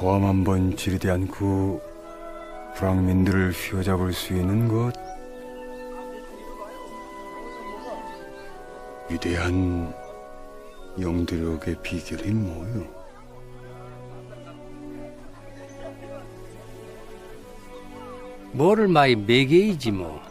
포함 한번 지르지 않고 불황민들을 휘어잡을 수 있는 것, 위대한 영도력의 비결이 뭐요? 뭐를 많이 매개이지 뭐.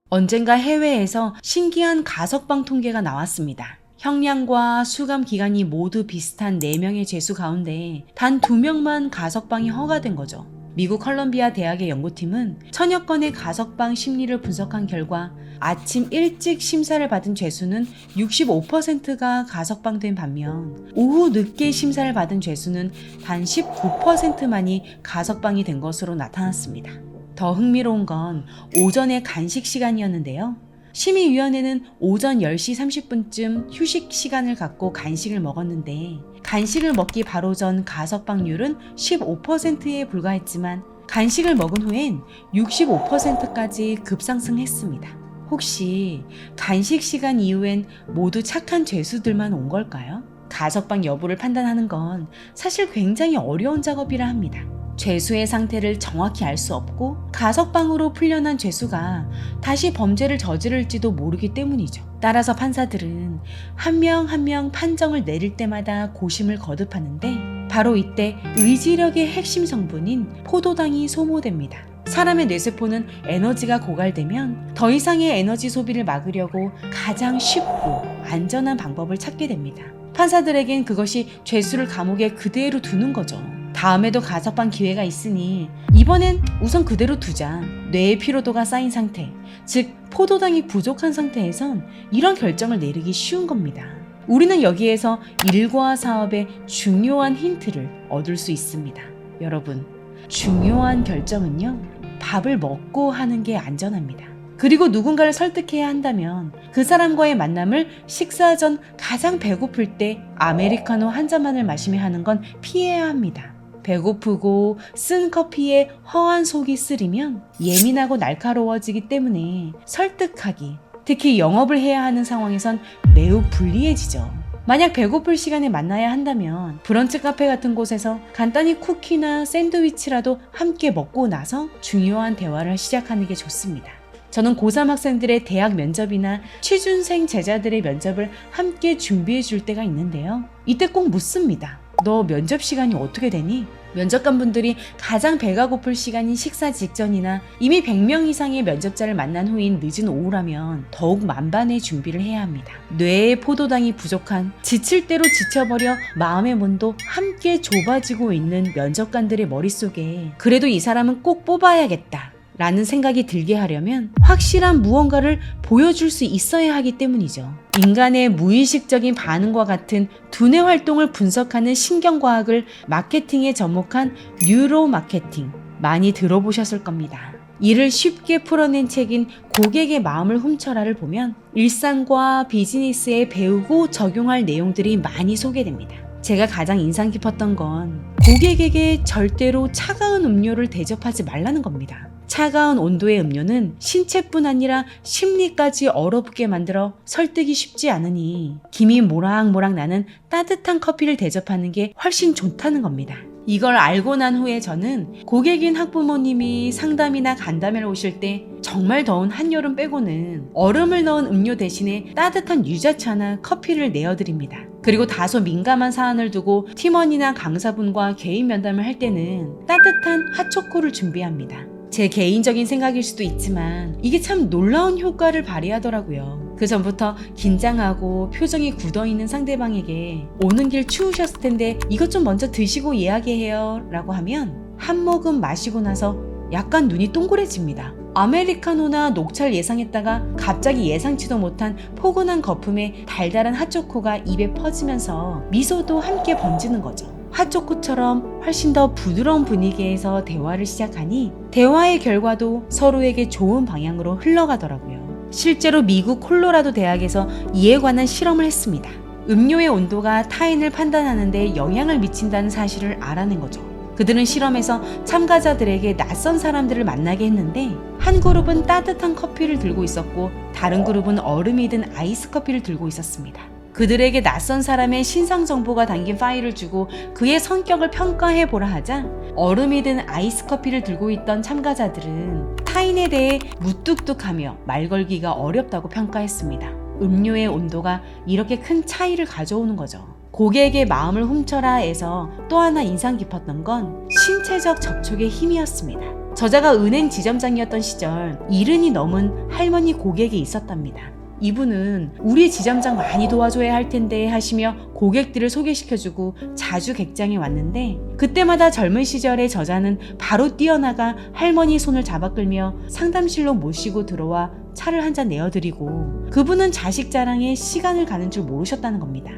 언젠가 해외에서 신기한 가석방 통계가 나왔습니다. 형량과 수감 기간이 모두 비슷한 4명의 죄수 가운데 단 2명만 가석방이 허가된 거죠. 미국 컬럼비아 대학의 연구팀은 천여 건의 가석방 심리를 분석한 결과 아침 일찍 심사를 받은 죄수는 65%가 가석방된 반면 오후 늦게 심사를 받은 죄수는 단 19%만이 가석방이 된 것으로 나타났습니다. 더 흥미로운 건 오전의 간식 시간이었는데요. 심의위원회는 오전 10시 30분쯤 휴식 시간을 갖고 간식을 먹었는데 간식을 먹기 바로 전 가석방률은 15%에 불과했지만 간식을 먹은 후엔 65%까지 급상승했습니다. 혹시 간식 시간 이후엔 모두 착한 죄수들만 온 걸까요? 가석방 여부를 판단하는 건 사실 굉장히 어려운 작업이라 합니다. 죄수의 상태를 정확히 알 수 없고 가석방으로 풀려난 죄수가 다시 범죄를 저지를지도 모르기 때문이죠. 따라서 판사들은 한 명 한 명 판정을 내릴 때마다 고심을 거듭하는데 바로 이때 의지력의 핵심 성분인 포도당이 소모됩니다. 사람의 뇌세포는 에너지가 고갈되면 더 이상의 에너지 소비를 막으려고 가장 쉽고 안전한 방법을 찾게 됩니다. 판사들에겐 그것이 죄수를 감옥에 그대로 두는 거죠. 다음에도 가석방 기회가 있으니 이번엔 우선 그대로 두자. 뇌의 피로도가 쌓인 상태, 즉 포도당이 부족한 상태에선 이런 결정을 내리기 쉬운 겁니다. 우리는 여기에서 일과 사업의 중요한 힌트를 얻을 수 있습니다. 여러분, 중요한 결정은요, 밥을 먹고 하는 게 안전합니다. 그리고 누군가를 설득해야 한다면 그 사람과의 만남을 식사 전 가장 배고플 때 아메리카노 한 잔만을 마시며 하는 건 피해야 합니다. 배고프고 쓴 커피에 허한 속이 쓰리면 예민하고 날카로워지기 때문에 설득하기, 특히 영업을 해야 하는 상황에선 매우 불리해지죠. 만약 배고플 시간에 만나야 한다면 브런치 카페 같은 곳에서 간단히 쿠키나 샌드위치라도 함께 먹고 나서 중요한 대화를 시작하는 게 좋습니다. 저는 고3 학생들의 대학 면접이나 취준생 제자들의 면접을 함께 준비해 줄 때가 있는데요. 이때 꼭 묻습니다. 너 면접 시간이 어떻게 되니? 면접관분들이 가장 배가 고플 시간인 식사 직전이나 이미 100명 이상의 면접자를 만난 후인 늦은 오후라면 더욱 만반의 준비를 해야 합니다. 뇌의 포도당이 부족한, 지칠 대로 지쳐버려 마음의 문도 함께 좁아지고 있는 면접관들의 머릿속에 그래도 이 사람은 꼭 뽑아야겠다 라는 생각이 들게 하려면 확실한 무언가를 보여줄 수 있어야 하기 때문이죠. 인간의 무의식적인 반응과 같은 두뇌 활동을 분석하는 신경과학을 마케팅에 접목한 뉴로 마케팅, 많이 들어보셨을 겁니다. 이를 쉽게 풀어낸 책인 고객의 마음을 훔쳐라를 보면 일상과 비즈니스에 배우고 적용할 내용들이 많이 소개됩니다. 제가 가장 인상 깊었던 건 고객에게 절대로 차가운 음료를 대접하지 말라는 겁니다. 차가운 온도의 음료는 신체뿐 아니라 심리까지 얼어붙게 만들어 설득이 쉽지 않으니 김이 모락모락 나는 따뜻한 커피를 대접하는 게 훨씬 좋다는 겁니다. 이걸 알고 난 후에 저는 고객인 학부모님이 상담이나 간담회를 오실 때 정말 더운 한여름 빼고는 얼음을 넣은 음료 대신에 따뜻한 유자차나 커피를 내어드립니다. 그리고 다소 민감한 사안을 두고 팀원이나 강사분과 개인 면담을 할 때는 따뜻한 핫초코를 준비합니다. 제 개인적인 생각일 수도 있지만 이게 참 놀라운 효과를 발휘하더라고요. 그 전부터 긴장하고 표정이 굳어있는 상대방에게 오는 길 추우셨을 텐데 이것 좀 먼저 드시고 이야기해요 라고 하면 한 모금 마시고 나서 약간 눈이 동그래집니다. 아메리카노나 녹차를 예상했다가 갑자기 예상치도 못한 포근한 거품에 달달한 핫초코가 입에 퍼지면서 미소도 함께 번지는 거죠. 핫초코처럼 훨씬 더 부드러운 분위기에서 대화를 시작하니 대화의 결과도 서로에게 좋은 방향으로 흘러가더라고요. 실제로 미국 콜로라도 대학에서 이에 관한 실험을 했습니다. 음료의 온도가 타인을 판단하는 데 영향을 미친다는 사실을 알아낸 거죠. 그들은 실험에서 참가자들에게 낯선 사람들을 만나게 했는데 한 그룹은 따뜻한 커피를 들고 있었고 다른 그룹은 얼음이 든 아이스 커피를 들고 있었습니다. 그들에게 낯선 사람의 신상 정보가 담긴 파일을 주고 그의 성격을 평가해 보라 하자 얼음이 든 아이스 커피를 들고 있던 참가자들은 타인에 대해 무뚝뚝하며 말 걸기가 어렵다고 평가했습니다. 음료의 온도가 이렇게 큰 차이를 가져오는 거죠. 고객의 마음을 훔쳐라에서 또 하나 인상 깊었던 건 신체적 접촉의 힘이었습니다. 저자가 은행 지점장이었던 시절 70이 넘은 할머니 고객이 있었답니다. 이분은 우리 지점장 많이 도와줘야 할 텐데 하시며 고객들을 소개시켜주고 자주 객장에 왔는데 그때마다 젊은 시절의 저자는 바로 뛰어나가 할머니 손을 잡아 끌며 상담실로 모시고 들어와 차를 한 잔 내어드리고 그분은 자식 자랑에 시간을 가는 줄 모르셨다는 겁니다.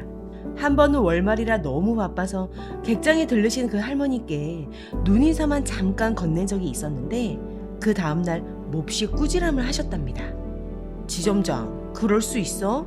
한 번은 월말이라 너무 바빠서 객장에 들르신 그 할머니께 눈인사만 잠깐 건넨 적이 있었는데 그 다음날 몹시 꾸지람을 하셨답니다. 지점장, 그럴 수 있어?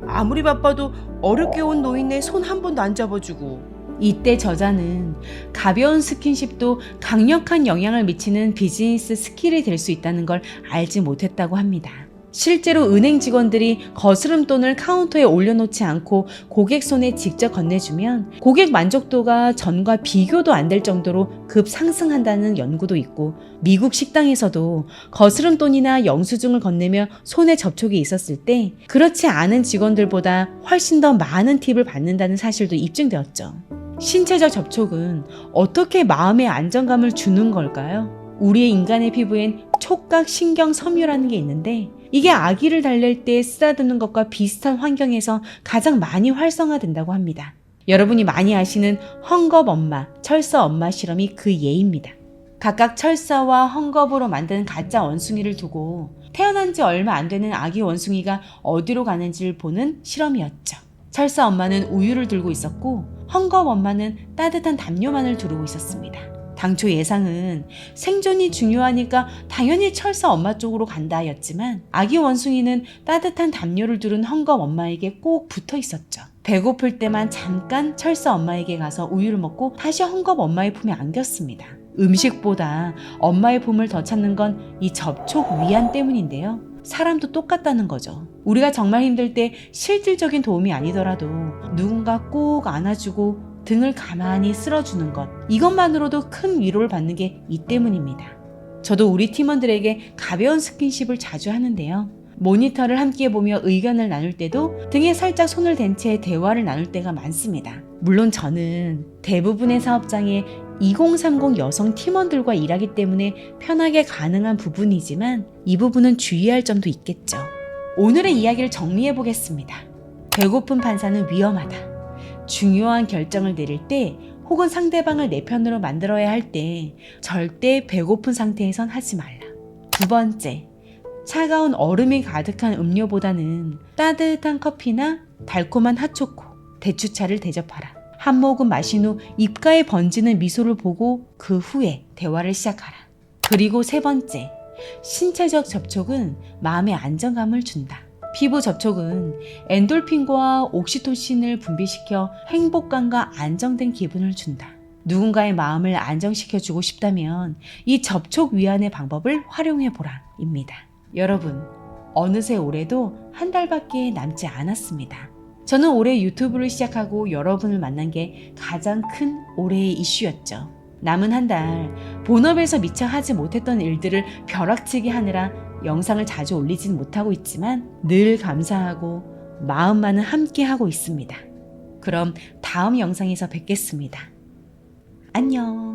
아무리 바빠도 어렵게 온 노인네 손 한 번도 안 잡아주고. 이때 저자는 가벼운 스킨십도 강력한 영향을 미치는 비즈니스 스킬이 될 수 있다는 걸 알지 못했다고 합니다. 실제로 은행 직원들이 거스름돈을 카운터에 올려놓지 않고 고객 손에 직접 건네주면 고객 만족도가 전과 비교도 안 될 정도로 급 상승한다는 연구도 있고 미국 식당에서도 거스름돈이나 영수증을 건네며 손에 접촉이 있었을 때 그렇지 않은 직원들보다 훨씬 더 많은 팁을 받는다는 사실도 입증되었죠. 신체적 접촉은 어떻게 마음의 안정감을 주는 걸까요? 우리의 인간의 피부엔 촉각 신경 섬유라는 게 있는데 이게 아기를 달랠 때 쓰다듬는 것과 비슷한 환경에서 가장 많이 활성화된다고 합니다. 여러분이 많이 아시는 헝겊 엄마, 철서 엄마 실험이 그 예입니다. 각각 철사와 헝겊으로 만든 가짜 원숭이를 두고 태어난 지 얼마 안 되는 아기 원숭이가 어디로 가는지를 보는 실험이었죠. 철사 엄마는 우유를 들고 있었고 헝겊 엄마는 따뜻한 담요만을 두르고 있었습니다. 당초 예상은 생존이 중요하니까 당연히 철사 엄마 쪽으로 간다였지만 아기 원숭이는 따뜻한 담요를 두른 헝겊 엄마에게 꼭 붙어 있었죠. 배고플 때만 잠깐 철사 엄마에게 가서 우유를 먹고 다시 헝겊 엄마의 품에 안겼습니다. 음식보다 엄마의 품을 더 찾는 건 이 접촉 위안 때문인데요. 사람도 똑같다는 거죠. 우리가 정말 힘들 때 실질적인 도움이 아니더라도 누군가 꼭 안아주고 등을 가만히 쓸어주는 것, 이것만으로도 큰 위로를 받는 게 이 때문입니다. 저도 우리 팀원들에게 가벼운 스킨십을 자주 하는데요. 모니터를 함께 보며 의견을 나눌 때도 등에 살짝 손을 댄 채 대화를 나눌 때가 많습니다. 물론 저는 대부분의 사업장에 2030 여성 팀원들과 일하기 때문에 편하게 가능한 부분이지만 이 부분은 주의할 점도 있겠죠. 오늘의 이야기를 정리해 보겠습니다. 배고픈 판사는 위험하다. 중요한 결정을 내릴 때 혹은 상대방을 내 편으로 만들어야 할 때 절대 배고픈 상태에선 하지 말라. 두 번째, 차가운 얼음이 가득한 음료보다는 따뜻한 커피나 달콤한 핫초코, 대추차를 대접하라. 한 모금 마신 후 입가에 번지는 미소를 보고 그 후에 대화를 시작하라. 그리고 세 번째, 신체적 접촉은 마음의 안정감을 준다. 피부 접촉은 엔돌핀과 옥시토신을 분비시켜 행복감과 안정된 기분을 준다. 누군가의 마음을 안정시켜주고 싶다면 이 접촉 위안의 방법을 활용해보라 입니다. 여러분, 어느새 올해도 한 달밖에 남지 않았습니다. 저는 올해 유튜브를 시작하고 여러분을 만난 게 가장 큰 올해의 이슈였죠. 남은 한 달 본업에서 미처 하지 못했던 일들을 벼락치기 하느라 영상을 자주 올리진 못하고 있지만 늘 감사하고 마음만은 함께 하고 있습니다. 그럼 다음 영상에서 뵙겠습니다. 안녕.